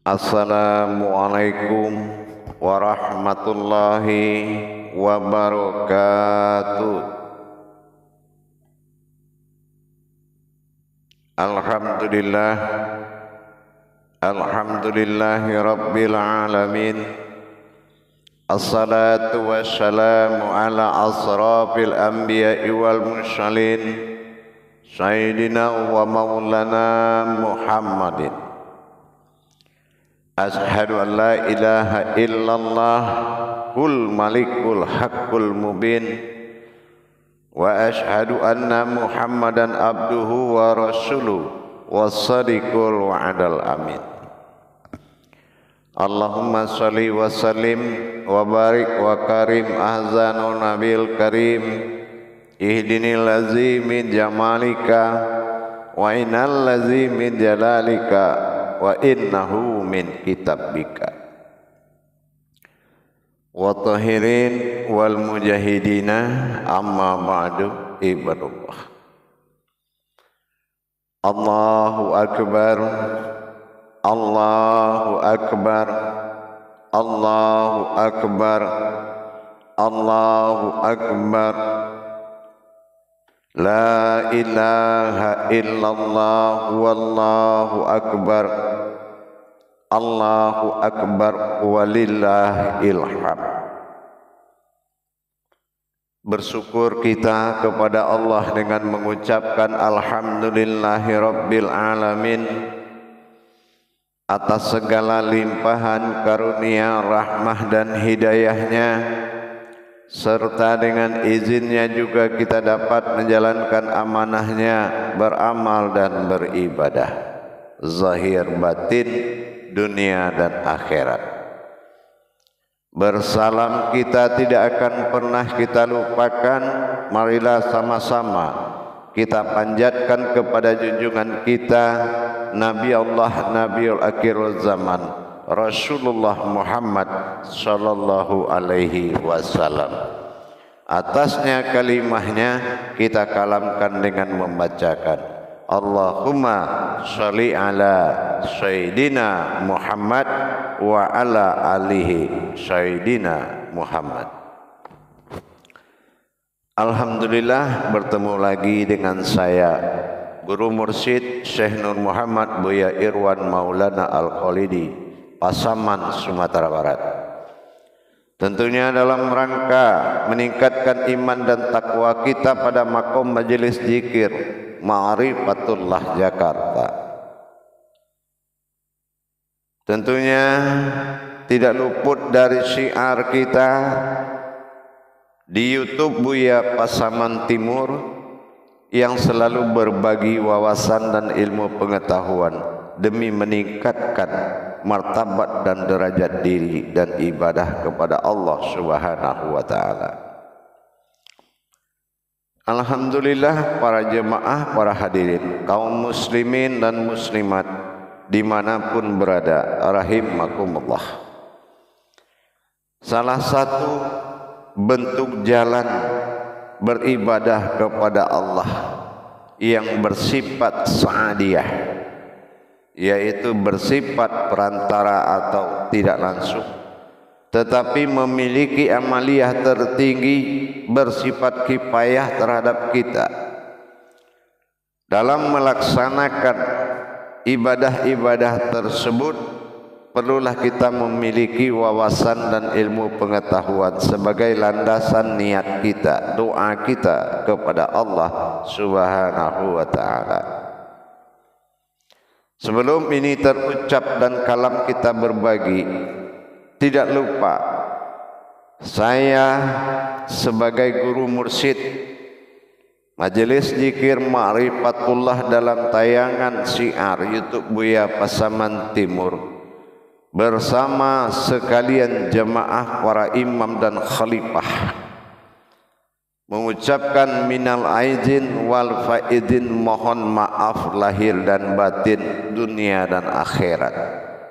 Assalamualaikum warahmatullahi wabarakatuh. Alhamdulillah, alhamdulillahi rabbil alamin. Assalatu wassalamu ala asrafil anbiya'i wal mursalin, Sayyidina wa maulana Muhammadin. Ashhadu an la ilaha illallah kul malikul haqqul mubin, wa ashhadu anna Muhammadan abduhu wa rasuluh was-sadiqul wa'adal amin. Allahumma salli wa sallim wa barik wa karim ahzanul nabil karim, ihdinil ladzi min jamalika wa innal ladzi min jalalika wa innahu min kitabika. Wa tahirin wal mujahidina amma ba'du ibadallah. Allahu akbar, Allahu akbar, Allahu akbar, Allahu akbar. La ilaha illallah wallahu akbar, Allahu akbar walillahil hamd. Bersyukur kita kepada Allah dengan mengucapkan alhamdulillahi rabbil alamin atas segala limpahan karunia, rahmah dan hidayahnya, serta dengan izinnya juga kita dapat menjalankan amanahnya, beramal dan beribadah zahir batin, dunia dan akhirat. Bersalam kita tidak akan pernah kita lupakan. Marilah sama-sama kita panjatkan kepada junjungan kita, Nabi Allah, Nabiul Akhirul Zaman, Rasulullah Muhammad sallallahu alaihi wasallam. Atasnya kalimahnya kita kalamkan dengan membacakan Allahumma sholli ala Sayyidina Muhammad wa ala alihi Sayyidina Muhammad. Alhamdulillah, bertemu lagi dengan saya Guru Mursyid Syekh Nur Muhammad Buya Irwan Maulana Al-Khalidi, Pasaman, Sumatera Barat. Tentunya dalam rangka meningkatkan iman dan takwa kita pada makom majelis zikir Ma'rifatullah Jakarta. Tentunya tidak luput dari syiar kita di YouTube Buya Pasaman Timur yang selalu berbagi wawasan dan ilmu pengetahuan demi meningkatkan martabat dan derajat diri dan ibadah kepada Allah Subhanahu wa taala. Alhamdulillah, para jemaah, para hadirin, kaum muslimin dan muslimat dimanapun berada, rahimakumullah. Salah satu bentuk jalan beribadah kepada Allah yang bersifat sa'adiyah, yaitu bersifat perantara atau tidak langsung, tetapi memiliki amaliyah tertinggi, bersifat kifayah terhadap kita. Dalam melaksanakan ibadah-ibadah tersebut, perlulah kita memiliki wawasan dan ilmu pengetahuan sebagai landasan niat kita, doa kita kepada Allah Subhanahu wa ta'ala. Sebelum ini terucap dan kalam kita berbagi, tidak lupa saya sebagai guru mursyid Majelis Zikir Ma'rifatullah dalam tayangan syiar YouTube Buya Pasaman Timur bersama sekalian jemaah para imam dan khalifah mengucapkan minal aizin wal faizin, mohon maaf lahir dan batin, dunia dan akhirat,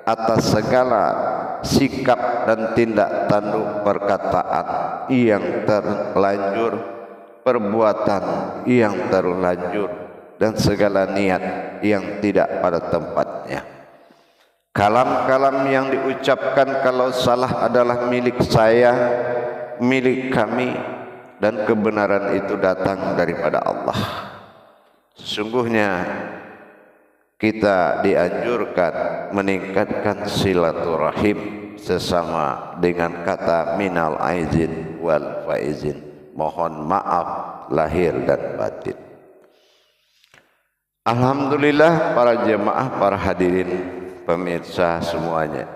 atas segala sikap dan tindak tanduk perkataan yang terlanjur, perbuatan yang terlanjur, dan segala niat yang tidak pada tempatnya. Kalam-kalam yang diucapkan kalau salah adalah milik saya, milik kami, dan kebenaran itu datang daripada Allah. Sesungguhnya kita dianjurkan meningkatkan silaturahim sesama dengan kata minal aizin wal faizin, mohon maaf lahir dan batin. Alhamdulillah para jemaah, para hadirin, pemirsa semuanya.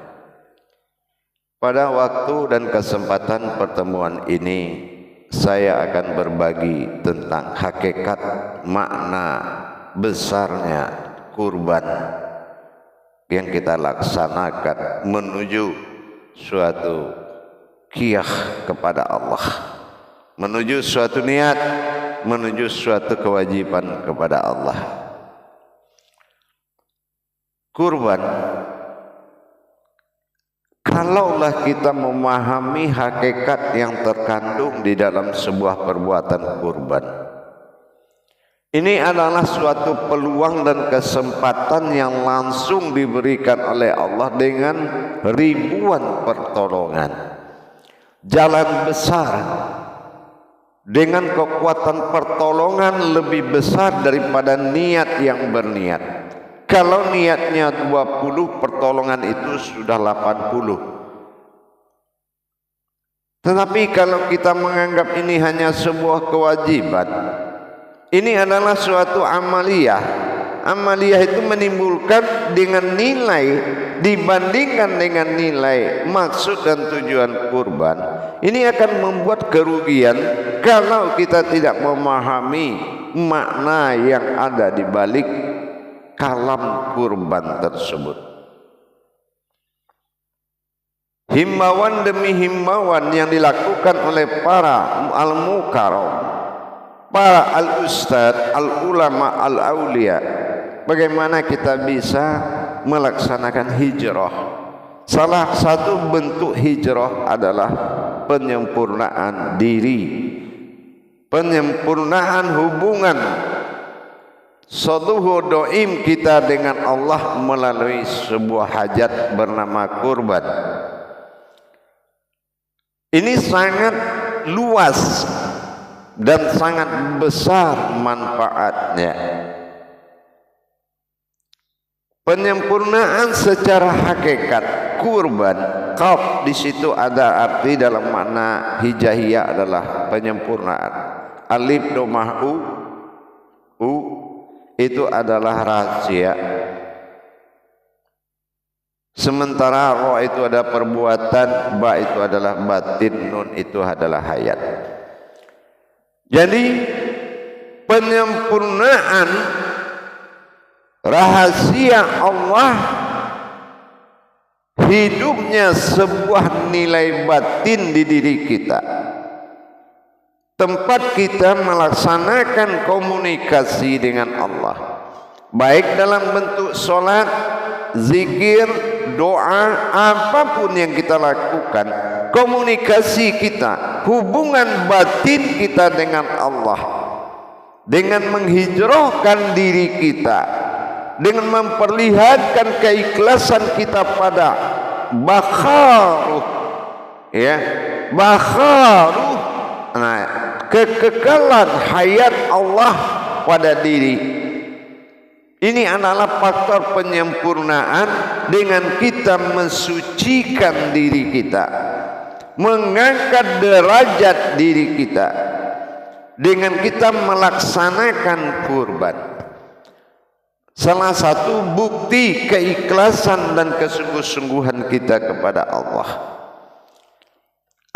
Pada waktu dan kesempatan pertemuan ini saya akan berbagi tentang hakikat makna besarnya kurban yang kita laksanakan menuju suatu qiyah kepada Allah, menuju suatu niat, menuju suatu kewajiban kepada Allah. Kurban, kalaulah kita memahami hakikat yang terkandung di dalam sebuah perbuatan kurban, ini adalah suatu peluang dan kesempatan yang langsung diberikan oleh Allah dengan ribuan pertolongan, jalan besar dengan kekuatan pertolongan lebih besar daripada niat yang berniat. Kalau niatnya 20, pertolongan itu sudah 80. Tetapi kalau kita menganggap ini hanya sebuah kewajiban, ini adalah suatu amaliyah. Amaliyah itu menimbulkan dengan nilai, dibandingkan dengan nilai maksud dan tujuan kurban. Ini akan membuat kerugian kalau kita tidak memahami makna yang ada di balik kalam kurban tersebut. Himbauan demi himbauan yang dilakukan oleh para al-mukarram, para al-ustad, al-ulama, al-aulia, bagaimana kita bisa melaksanakan hijrah. Salah satu bentuk hijrah adalah penyempurnaan diri, penyempurnaan hubungan saduhu doim kita dengan Allah melalui sebuah hajat bernama kurban. Ini sangat luas dan sangat besar manfaatnya. Penyempurnaan secara hakikat kurban, qaf di situ ada arti dalam makna hijaiyah adalah penyempurnaan. Alif domah u itu adalah rahasia, sementara roh itu ada perbuatan, ba itu adalah batin, nun itu adalah hayat. Jadi penyempurnaan rahasia Allah, hidupnya sebuah nilai batin di diri kita, tempat kita melaksanakan komunikasi dengan Allah, baik dalam bentuk sholat, zikir, doa, apapun yang kita lakukan, komunikasi kita, hubungan batin kita dengan Allah, dengan menghijrahkan diri kita, dengan memperlihatkan keikhlasan kita pada bakharuh, ya, bakharuh, nah, kekekalan hayat Allah pada diri. Ini adalah faktor penyempurnaan dengan kita mensucikan diri kita, mengangkat derajat diri kita dengan kita melaksanakan kurban. Salah satu bukti keikhlasan dan kesungguh-sungguhan kita kepada Allah.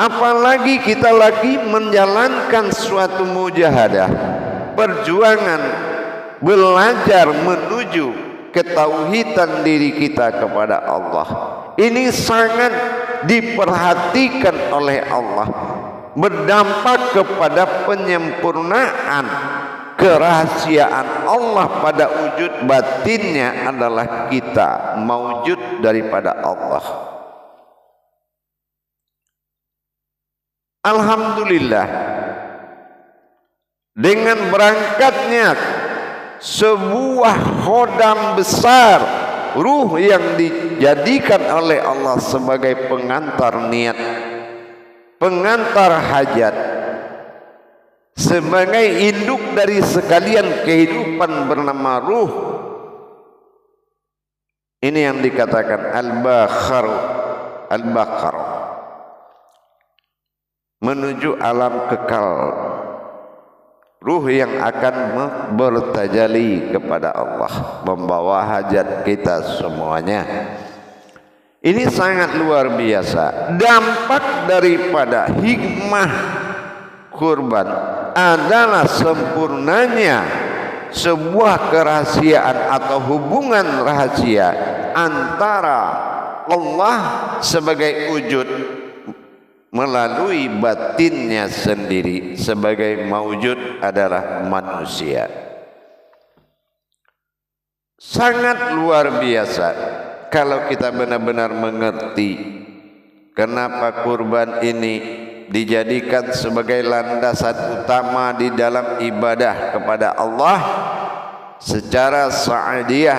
Apalagi kita lagi menjalankan suatu mujahadah, perjuangan belajar menuju ketauhidan diri kita kepada Allah. Ini sangat diperhatikan oleh Allah, berdampak kepada penyempurnaan kerahasiaan Allah pada wujud batinnya adalah kita maujud daripada Allah. Alhamdulillah, dengan berangkatnya sebuah khodam besar ruh yang dijadikan oleh Allah sebagai pengantar niat, pengantar hajat, sebagai induk dari sekalian kehidupan bernama ruh. Ini yang dikatakan al-bakhar, menuju alam kekal, ruh yang akan bertajali kepada Allah, membawa hajat kita semuanya. Ini sangat luar biasa. Dampak daripada hikmah kurban adalah sempurnanya sebuah kerahasiaan atau hubungan rahasia antara Allah sebagai wujud melalui batinnya sendiri sebagai maujud adalah manusia. Sangat luar biasa kalau kita benar-benar mengerti kenapa kurban ini dijadikan sebagai landasan utama di dalam ibadah kepada Allah secara sa'adiyah,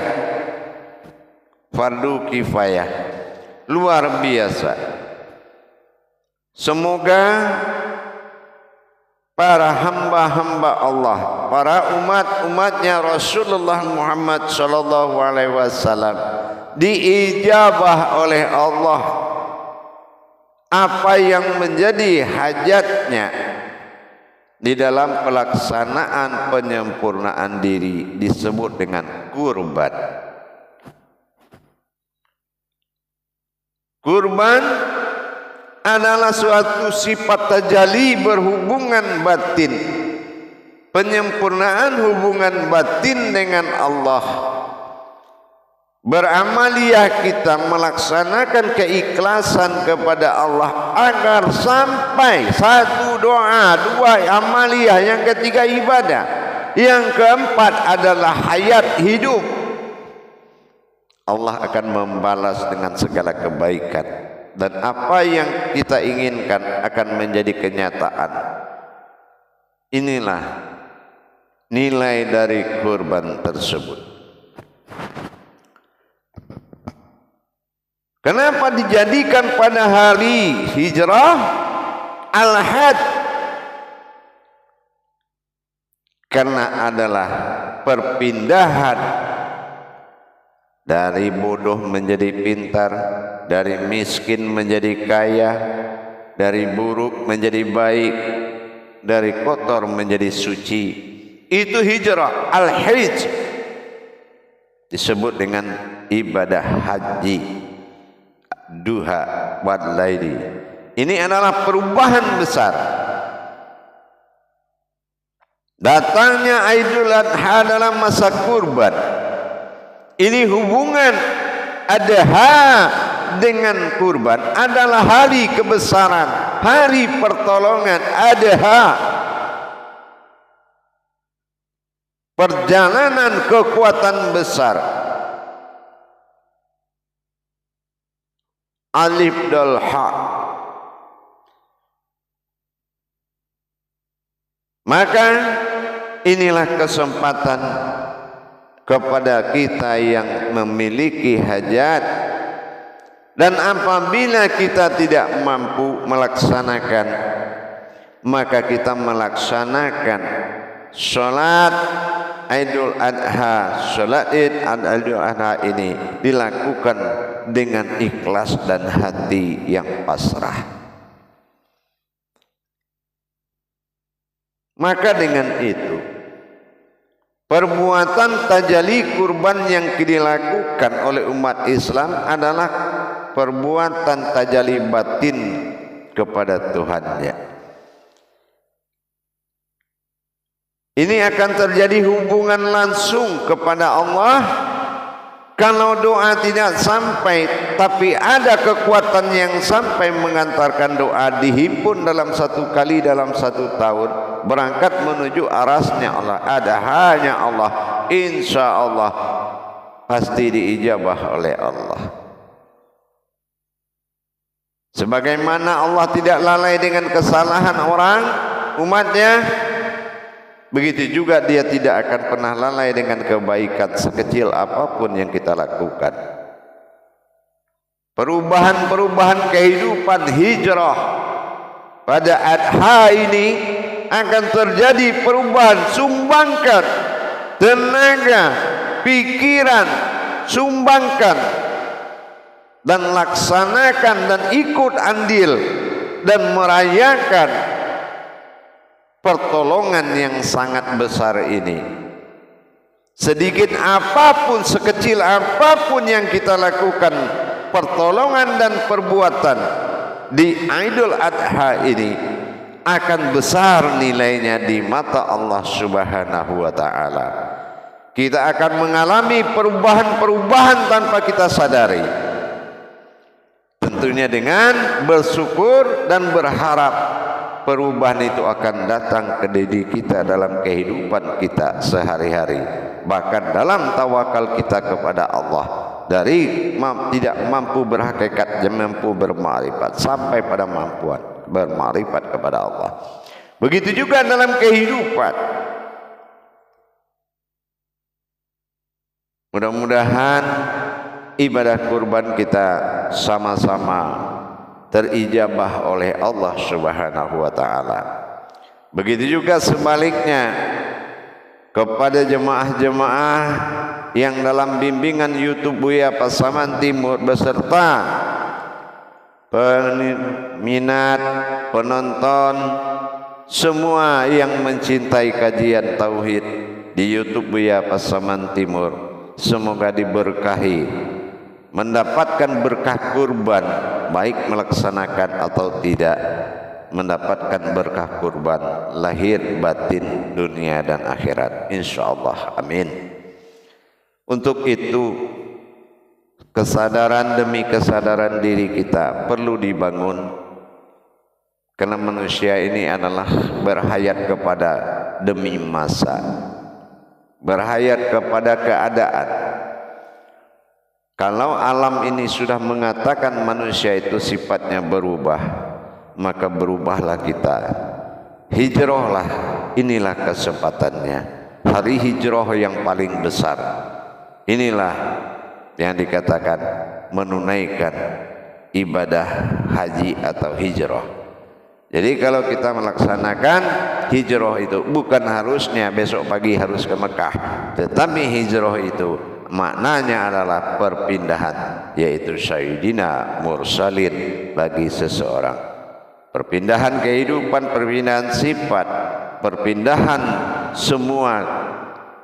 fardu kifayah. Luar biasa. Semoga para hamba-hamba Allah, para umat-umatnya Rasulullah Muhammad sallallahu alaihi wasallam diijabah oleh Allah apa yang menjadi hajatnya di dalam pelaksanaan penyempurnaan diri, disebut dengan kurban. Kurban adalah suatu sifat tajalli berhubungan batin, penyempurnaan hubungan batin dengan Allah. Beramaliyah kita melaksanakan keikhlasan kepada Allah agar sampai satu doa, dua amaliyah, yang ketiga ibadah, yang keempat adalah hayat hidup. Allah akan membalas dengan segala kebaikan, dan apa yang kita inginkan akan menjadi kenyataan. Inilah nilai dari kurban tersebut. Kenapa dijadikan pada hari hijrah al-hajj? Karena adalah perpindahan dari bodoh menjadi pintar, dari miskin menjadi kaya, dari buruk menjadi baik, dari kotor menjadi suci. Itu hijrah al-hajj, disebut dengan ibadah haji, duha wal laili. Ini adalah perubahan besar. Datangnya Idul Adha dalam masa kurban, ini hubungan adha dengan kurban adalah hari kebesaran, hari pertolongan. Adha, perjalanan kekuatan besar. Alif dal ha. Maka inilah kesempatan kepada kita yang memiliki hajat, dan apabila kita tidak mampu melaksanakan, maka kita melaksanakan sholat Idul Adha. Sholat Idul Adha ini dilakukan dengan ikhlas dan hati yang pasrah. Maka dengan itu, perbuatan tajalli kurban yang dilakukan oleh umat Islam adalah perbuatan tajalli batin kepada Tuhannya. Ini akan terjadi hubungan langsung kepada Allah. Kalau doa tidak sampai, tapi ada kekuatan yang sampai mengantarkan doa dihimpun dalam satu kali dalam satu tahun, berangkat menuju arasnya Allah, ada hanya Allah, insya Allah pasti diijabah oleh Allah. Sebagaimana Allah tidak lalai dengan kesalahan orang umatnya, Begitu juga dia tidak akan pernah lalai dengan kebaikan sekecil apapun yang kita lakukan. Perubahan-perubahan kehidupan hijrah pada adha ini akan terjadi perubahan. Sumbangkan tenaga, pikiran, sumbangkan dan laksanakan dan ikut andil dan merayakan pertolongan yang sangat besar ini. Sedikit apapun, sekecil apapun yang kita lakukan, pertolongan dan perbuatan di Idul Adha ini akan besar nilainya di mata Allah Subhanahu wa taala. Kita akan mengalami perubahan-perubahan tanpa kita sadari. Tentunya dengan bersyukur dan berharap perubahan itu akan datang ke diri kita dalam kehidupan kita sehari-hari, bahkan dalam tawakal kita kepada Allah, dari tidak mampu berhakikat dan mampu bermakrifat sampai pada mampuan bermakrifat kepada Allah. Begitu juga dalam kehidupan. Mudah-mudahan ibadah kurban kita sama-sama terijabah oleh Allah Subhanahu wa taala. Begitu juga sebaliknya kepada jemaah-jemaah yang dalam bimbingan YouTube Buya Pasaman Timur beserta peminat, penonton, semua yang mencintai kajian tauhid di YouTube Buya Pasaman Timur, semoga diberkahi, mendapatkan berkah kurban, baik melaksanakan atau tidak, mendapatkan berkah kurban lahir batin dunia dan akhirat, insyaallah, amin. Untuk itu kesadaran demi kesadaran diri kita perlu dibangun, karena manusia ini adalah berhayat kepada demi masa, berhayat kepada keadaan. Kalau alam ini sudah mengatakan manusia itu sifatnya berubah, maka berubahlah kita. Hijrahlah, inilah kesempatannya. Hari hijrah yang paling besar. Inilah yang dikatakan menunaikan ibadah haji atau hijrah. Jadi kalau kita melaksanakan hijrah itu bukan harusnya besok pagi harus ke Mekah, tetapi hijrah itu maknanya adalah perpindahan, yaitu sayyidina mursalin bagi seseorang. Perpindahan kehidupan, perpindahan sifat, perpindahan semua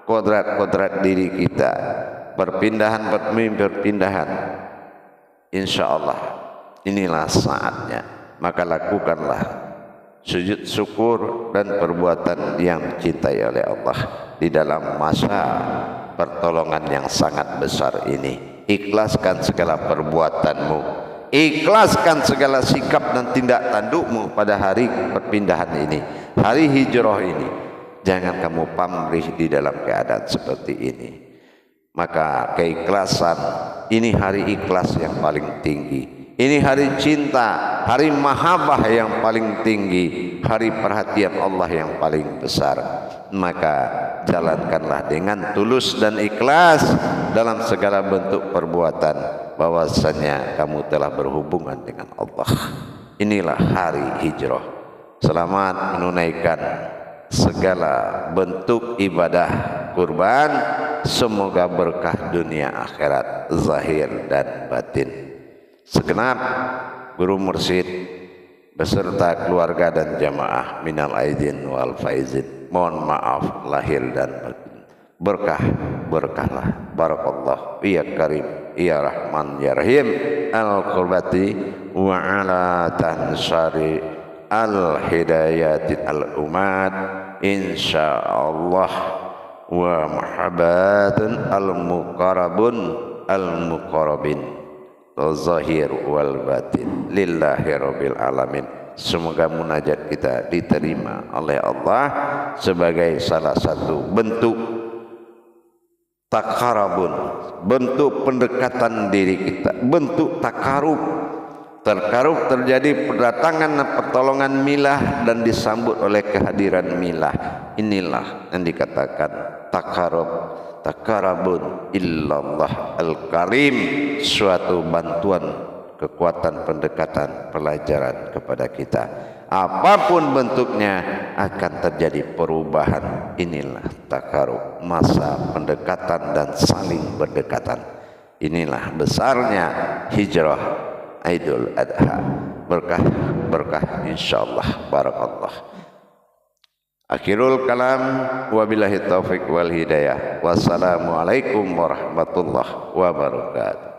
kodrat-kodrat diri kita, perpindahan. Insyaallah inilah saatnya. Maka lakukanlah sujud syukur dan perbuatan yang dicintai oleh Allah di dalam masa pertolongan yang sangat besar ini. Ikhlaskan segala perbuatanmu, ikhlaskan segala sikap dan tindak tandukmu pada hari perpindahan ini, hari hijrah ini. Jangan kamu pamrih di dalam keadaan seperti ini. Maka keikhlasan ini hari ikhlas yang paling tinggi. Ini hari cinta, hari mahabbah yang paling tinggi, hari perhatian Allah yang paling besar. Maka jalankanlah dengan tulus dan ikhlas dalam segala bentuk perbuatan, bahwasanya kamu telah berhubungan dengan Allah. Inilah hari hijrah. Selamat menunaikan segala bentuk ibadah kurban. Semoga berkah dunia akhirat, zahir dan batin. Segenap guru mursyid beserta keluarga dan jamaah minal aidin wal faizin, mohon maaf lahir dan batin. Berkahlah, barakallah, ya karim, ya rahman, ya rahim, al qurbati wa ala tansari al hidayatin al umat, insyaallah, wa muhabbatun al muqarrabun al muqarrabin, zahir wal batin, lillahi rabbil alamin. Semoga munajat kita diterima oleh Allah sebagai salah satu bentuk takarabun, bentuk pendekatan diri kita, bentuk takarub, terkaruk terjadi perdatangan pertolongan milah dan disambut oleh kehadiran milah. Inilah yang dikatakan takarabun illallah al-karim, suatu bantuan, kekuatan, pendekatan, pelajaran kepada kita. Apapun bentuknya akan terjadi perubahan. Inilah takarub, masa pendekatan dan saling berdekatan. Inilah besarnya hijrah Idul Adha. Berkah insyaallah. Barakallah. Akhirul kalam, wabillahi taufiq wal hidayah. Wassalamualaikum warahmatullahi wabarakatuh.